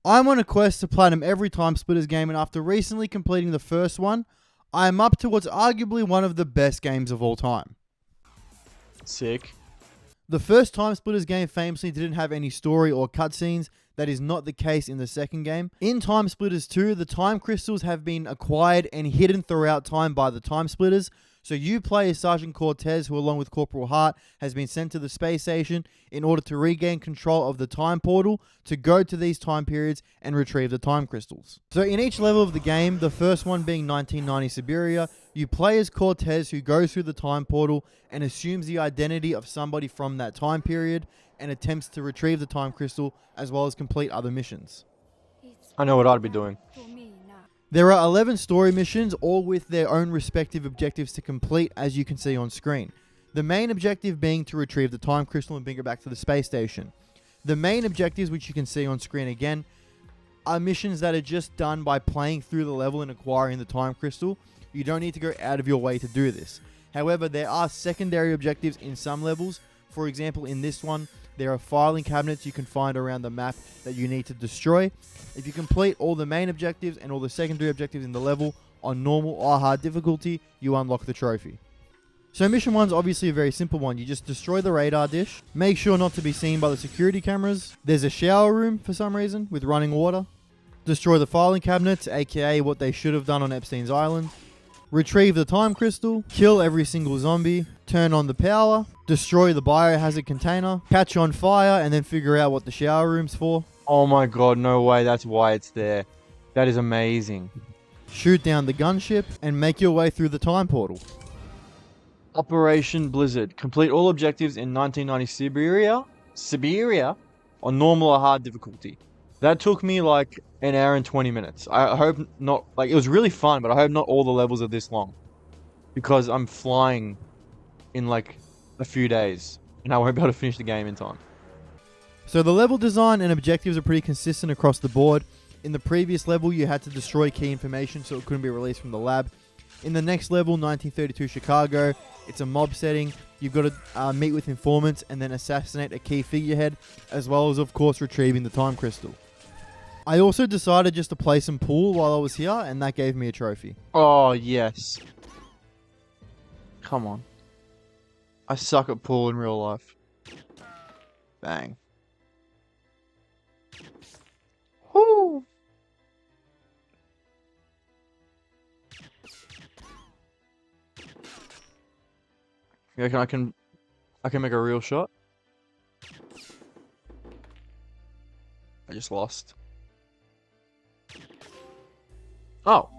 I'm on a quest to platinum every Timesplitters game, and after recently completing the first one, I am up to what's arguably one of the best games of all time. Sick. The first Timesplitters game famously didn't have any story or cutscenes. That is not the case in the second game. In Timesplitters 2, the time crystals have been acquired and hidden throughout time by the Timesplitters. So you play as Sergeant Cortez, who along with Corporal Hart has been sent to the space station in order to regain control of the time portal to go to these time periods and retrieve the time crystals. So in each level of the game, the first one being 1990 Siberia, you play as Cortez, who goes through the time portal and assumes the identity of somebody from that time period and attempts to retrieve the time crystal as well as complete other missions. I know what I'd be doing. There are 11 story missions, all with their own respective objectives to complete, as you can see on screen. The main objective being to retrieve the time crystal and bring it back to the space station. The main objectives, which you can see on screen again, are missions that are just done by playing through the level and acquiring the time crystal. You don't need to go out of your way to do this. However, there are secondary objectives in some levels. For example, in this one, there are filing cabinets you can find around the map that you need to destroy. If you complete all the main objectives and all the secondary objectives in the level on normal or hard difficulty, you unlock the trophy. So mission 1 is obviously a very simple one. You just destroy the radar dish, make sure not to be seen by the security cameras. There's a shower room for some reason with running water. Destroy the filing cabinets, aka what they should have done on Epstein's Island. Retrieve the time crystal, kill every single zombie, turn on the power, destroy the biohazard container, catch on fire, and then figure out what the shower room's for. Oh my god, no way, that's why it's there. That is amazing. Shoot down the gunship, and make your way through the time portal. Operation Blizzard. Complete all objectives in 1990 Siberia on normal or hard difficulty. That took me like an hour and 20 minutes. I hope not, like, it was really fun, but I hope not all the levels are this long. Because I'm flying in like a few days, and I won't be able to finish the game in time. So the level design and objectives are pretty consistent across the board. In the previous level, you had to destroy key information so it couldn't be released from the lab. In the next level, 1932 Chicago, it's a mob setting. You've got to meet with informants and then assassinate a key figurehead, as well as, of course, retrieving the time crystal. I also decided just to play some pool while I was here, and that gave me a trophy. Oh, yes. Come on. I suck at pool in real life. Bang. Whoo! You reckon I can make a real shot? I just lost. Oh.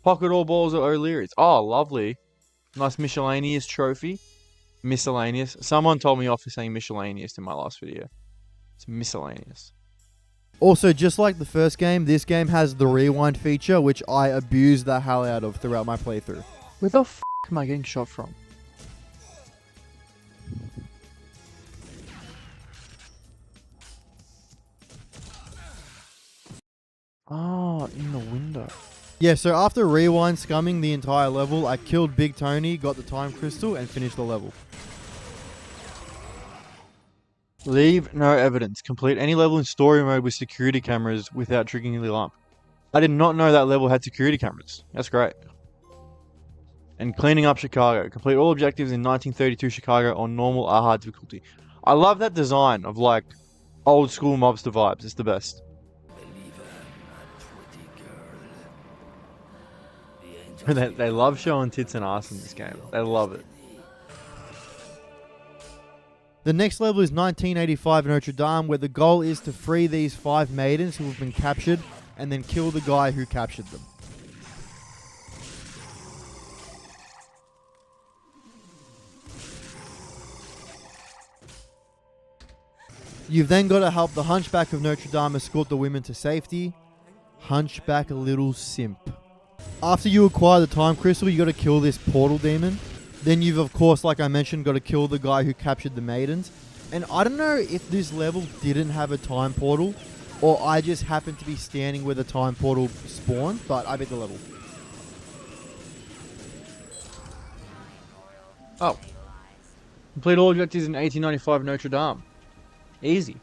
Pocket all balls at O'Leary's. Oh, lovely. Nice miscellaneous trophy. Miscellaneous. Someone told me off for saying miscellaneous in my last video. It's miscellaneous. Also, just like the first game, this game has the rewind feature, which I abused the hell out of throughout my playthrough. Where the f*** am I getting shot from? Oh, in the window. Yeah, so after rewind scumming the entire level, I killed Big Tony, got the time crystal, and finished the level. Leave no evidence. Complete any level in story mode with security cameras without triggering the alarm. I did not know that level had security cameras. That's great. And cleaning up Chicago. Complete all objectives in 1932 Chicago on normal or hard difficulty. I love that design of like old school mobster vibes. It's the best. They love showing tits and ass in this game. They love it. The next level is 1985 Notre Dame, where the goal is to free these 5 maidens who have been captured and then kill the guy who captured them. You've then got to help the Hunchback of Notre Dame escort the women to safety. Hunchback, a little simp. After you acquire the time crystal, you got to kill this portal demon. Then you've, of course, like I mentioned, got to kill the guy who captured the maidens. And I don't know if this level didn't have a time portal, or I just happened to be standing where the time portal spawned, but I beat the level. Oh. Complete all objectives in 1895 Notre Dame. Easy.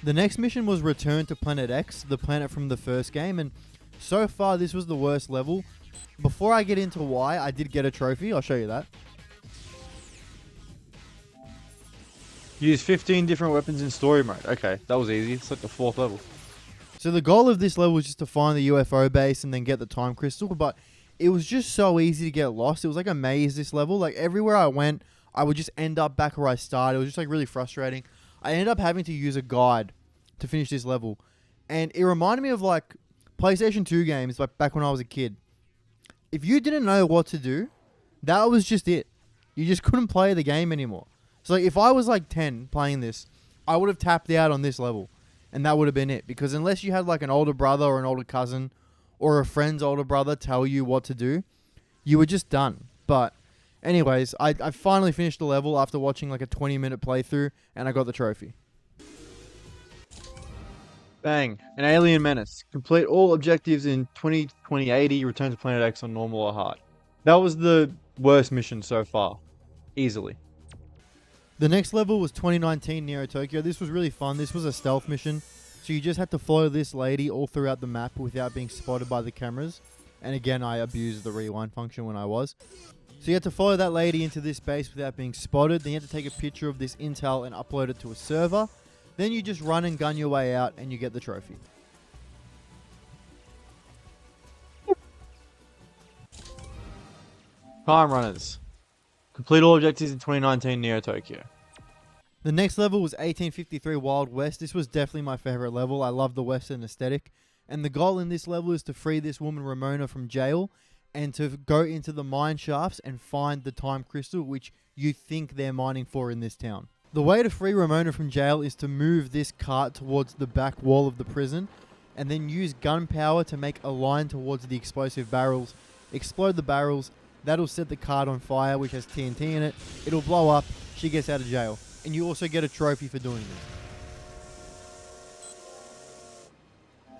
The next mission was Return to Planet X, the planet from the first game, and so far this was the worst level. Before I get into why, I did get a trophy. I'll show you that. Use 15 different weapons in story mode. Okay, that was easy. It's like the 4th level. So the goal of this level was just to find the UFO base and then get the time crystal, but it was just so easy to get lost. It was like a maze, this level. Like everywhere I went, I would just end up back where I started. It was just like really frustrating. I ended up having to use a guide to finish this level. And it reminded me of like PlayStation 2 games like back when I was a kid. If you didn't know what to do, that was just it. You just couldn't play the game anymore. So like if I was like 10 playing this, I would have tapped out on this level. And that would have been it. Because unless you had like an older brother or an older cousin or a friend's older brother tell you what to do, you were just done. But anyways, I finally finished the level after watching like a 20-minute playthrough, and I got the trophy. Bang. An alien menace. Complete all objectives in 2080. Return to Planet X on normal or hard. That was the worst mission so far. Easily. The next level was 2019 Neo Tokyo. This was really fun. This was a stealth mission. So you just had to follow this lady all throughout the map without being spotted by the cameras. And again, I abused the rewind function when I was. So you had to follow that lady into this base without being spotted. Then you had to take a picture of this intel and upload it to a server. Then you just run and gun your way out and you get the trophy. Time runners. Complete all objectives in 2019 Neo Tokyo. The next level was 1853 Wild West. This was definitely my favorite level. I love the Western aesthetic. And the goal in this level is to free this woman Ramona from jail and to go into the mine shafts and find the time crystal which you think they're mining for in this town. The way to free Ramona from jail is to move this cart towards the back wall of the prison and then use gunpowder to make a line towards the explosive barrels, explode the barrels. That'll set the cart on fire, which has TNT in it. It'll blow up. She gets out of jail. And you also get a trophy for doing this.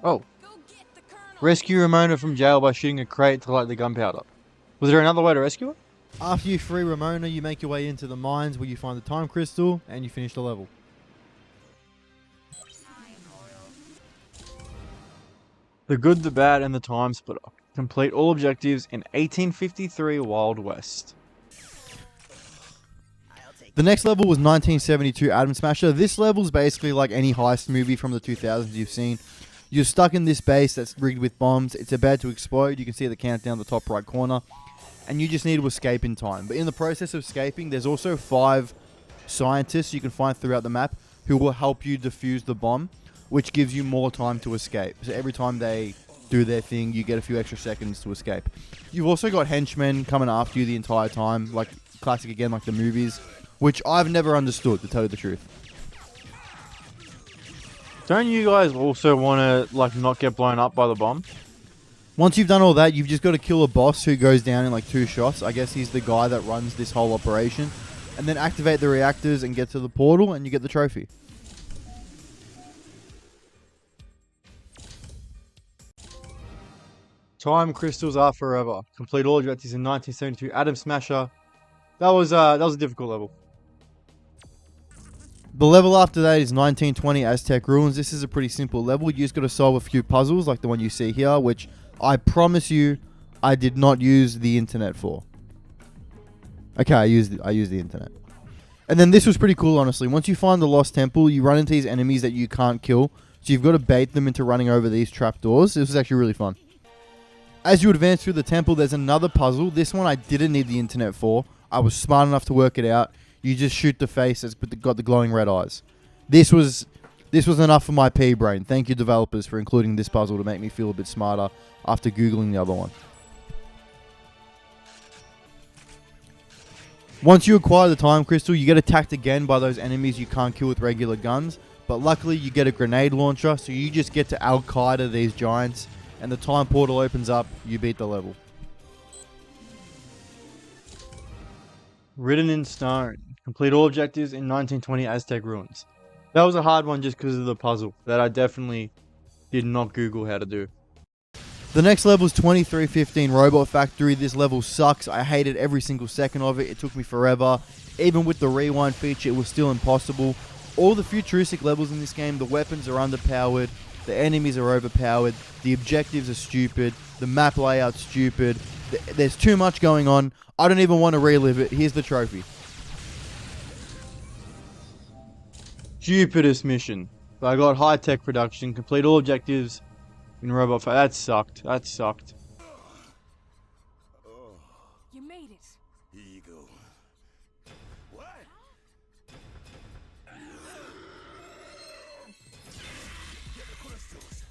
Oh. Rescue Ramona from jail by shooting a crate to light the gunpowder. Was there another way to rescue her? After you free Ramona, you make your way into the mines where you find the time crystal and you finish the level. The Good, the Bad, and the Timesplitter. Complete all objectives in 1853 Wild West. The next level was 1972 Atom Smasher. This level is basically like any heist movie from the 2000s you've seen. You're stuck in this base that's rigged with bombs. It's about to explode. You can see the countdown in the top right corner. And you just need to escape in time. But in the process of escaping, there's also 5 scientists you can find throughout the map who will help you defuse the bomb, which gives you more time to escape. So every time they do their thing, you get a few extra seconds to escape. You've also got henchmen coming after you the entire time, like classic again, like the movies, which I've never understood, to tell you the truth. Don't you guys also want to like not get blown up by the bomb? Once you've done all that, you've just got to kill a boss who goes down in like 2 shots. I guess he's the guy that runs this whole operation. And then activate the reactors and get to the portal and you get the trophy. Time crystals are forever. Complete all objectives in 1972 Atom Smasher. That was a difficult level. The level after that is 1920 Aztec Ruins. This is a pretty simple level. You just got to solve a few puzzles like the one you see here, which I promise you I did not use the internet for. Okay, I used the internet. And then this was pretty cool, honestly. Once you find the lost temple, you run into these enemies that you can't kill. So you've got to bait them into running over these trapdoors. This was actually really fun. As you advance through the temple, there's another puzzle. This one I didn't need the internet for. I was smart enough to work it out. You just shoot the face that's got the glowing red eyes. This was enough for my pea brain. Thank you, developers, for including this puzzle to make me feel a bit smarter after Googling the other one. Once you acquire the time crystal, you get attacked again by those enemies you can't kill with regular guns. But luckily, you get a grenade launcher, so you just get to Al-Qaeda these giants. And the time portal opens up, you beat the level. Written in Stone. Complete all objectives in 1920 Aztec Ruins. That was a hard one just because of the puzzle that I definitely did not Google how to do. The next level is 2315 Robot Factory. This level sucks. I hated every single second of it. It took me forever. Even with the rewind feature, it was still impossible. All the futuristic levels in this game, the weapons are underpowered, the enemies are overpowered, the objectives are stupid, the map layout's stupid, there's too much going on. I don't even want to relive it. Here's the trophy. Stupidest mission. But I got high-tech production, complete all objectives in robot fight. That sucked. That sucked. You made it. Here you go. What? Get the crystals.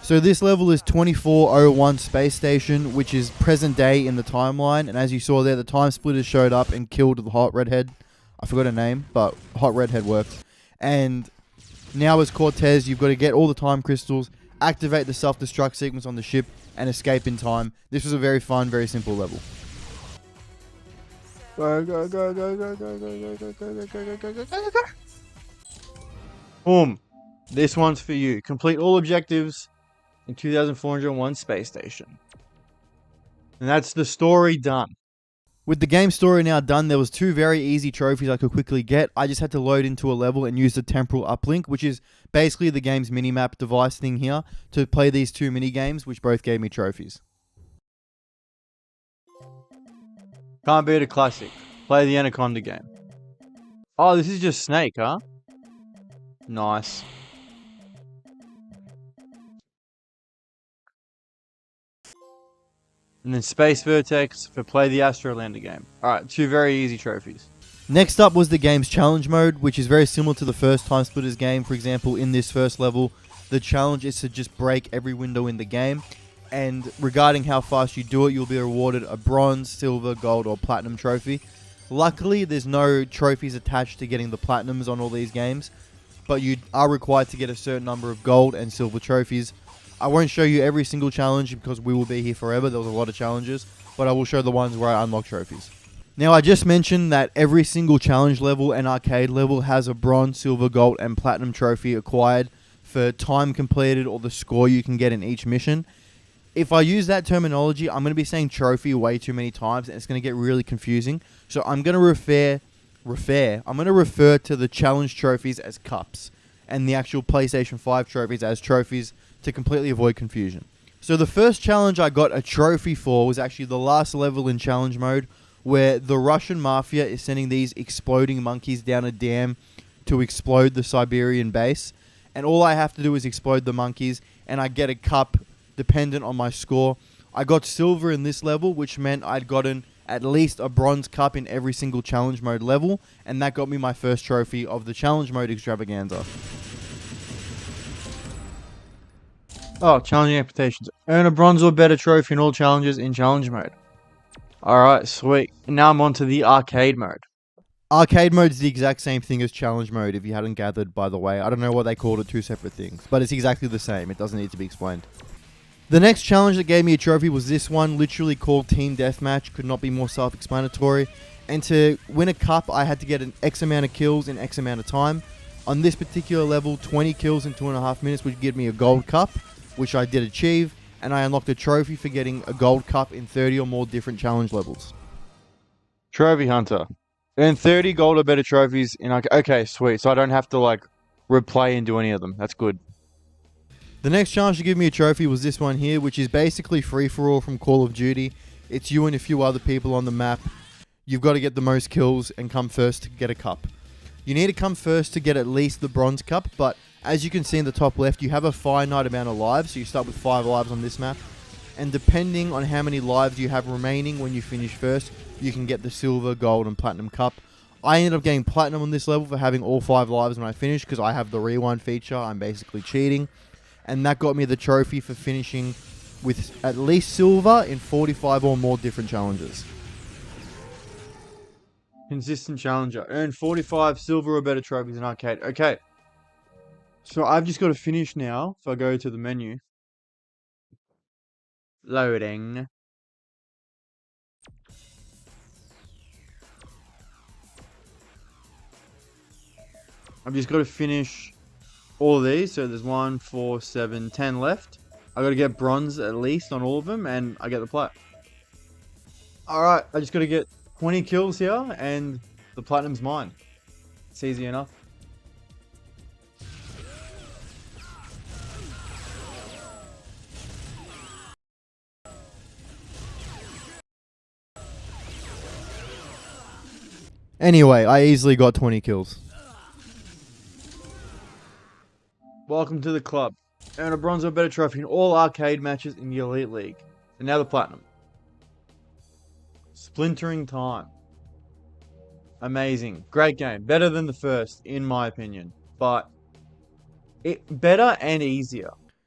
So this level is 2401 Space Station, which is present day in the timeline. And as you saw there, the Timesplitters showed up and killed the hot redhead. I forgot her name, but hot redhead worked. And now as Cortez, you've got to get all the time crystals, activate the self-destruct sequence on the ship, and escape in time. This was a very fun, very simple level. Go, go, go, go, go, go, go, go, go, go, go, go, go, go, go. Boom. This one's for you. Complete all objectives in 2401 Space Station. And that's the story done. With the game story now done, there was 2 very easy trophies I could quickly get. I just had to load into a level and use the temporal uplink, which is basically the game's minimap device thing here, to play these 2 mini games, which both gave me trophies. Can't beat a classic. Play the Anaconda game. Oh, this is just Snake, huh? Nice. And then Space Vertex for Play the Astrolander game. Alright, 2 very easy trophies. Next up was the game's challenge mode, which is very similar to the first Timesplitters game. For example, in this first level, the challenge is to just break every window in the game. And regarding how fast you do it, you'll be rewarded a bronze, silver, gold, or platinum trophy. Luckily, there's no trophies attached to getting the platinums on all these games, but you are required to get a certain number of gold and silver trophies. I won't show you every single challenge because we will be here forever. There was a lot of challenges, but I will show the ones where I unlock trophies. Now, I just mentioned that every single challenge level and arcade level has a bronze, silver, gold, and platinum trophy acquired for time completed or the score you can get in each mission. If I use that terminology, I'm going to be saying trophy way too many times, and it's going to get really confusing. So I'm going to refer to the challenge trophies as cups, and the actual PlayStation 5 trophies as trophies to completely avoid confusion. So the first challenge I got a trophy for was actually the last level in challenge mode, where the Russian mafia is sending these exploding monkeys down a dam to explode the Siberian base. And all I have to do is explode the monkeys, and I get a cup dependent on my score. I got silver in this level, which meant I'd gotten at least a bronze cup in every single challenge mode level, and that got me my first trophy of the challenge mode extravaganza. Oh, challenging expectations. Earn a bronze or better trophy in all challenges in challenge mode. Alright, sweet. And now I'm on to the arcade mode. Arcade mode is the exact same thing as challenge mode, if you hadn't gathered, by the way. I don't know what they called it, 2 separate things, but it's exactly the same. It doesn't need to be explained. The next challenge that gave me a trophy was this one, literally called Team Deathmatch. Could not be more self-explanatory. And to win a cup, I had to get an X amount of kills in X amount of time. On this particular level, 20 kills in 2.5 minutes would give me a gold cup, which I did achieve, and I unlocked a trophy for getting a gold cup in 30 or more different challenge levels. Trophy Hunter. Earn 30 gold or better trophies in arcade. Okay, sweet. So I don't have to, like, replay and do any of them. That's good. The next challenge to give me a trophy was this one here, which is basically free-for-all from Call of Duty. It's you and a few other people on the map. You've got to get the most kills and come first to get a cup. You need to come first to get at least the bronze cup, but as you can see in the top left, you have a finite amount of lives, so you start with 5 lives on this map. And depending on how many lives you have remaining when you finish first, you can get the silver, gold, and platinum cup. I ended up getting platinum on this level for having all 5 lives when I finished, because I have the rewind feature. I'm basically cheating. And that got me the trophy for finishing with at least silver in 45 or more different challenges. Consistent challenger. Earn 45 silver or better trophies in arcade. Okay. So I've just got to finish now. If I go to the menu. Loading. I've just got to finish all of these. So there's 1, 4, 7, 10 left. I got to get bronze at least on all of them, and I get the plat. Alright, I just got to get 20 kills here, and the platinum's mine. It's easy enough. Anyway, I easily got 20 kills. Welcome to the club. Earn a bronze or better trophy in all arcade matches in the Elite League. And now the platinum. Splintering Time. Amazing. Great game. Better than the first, in my opinion. But better and easier.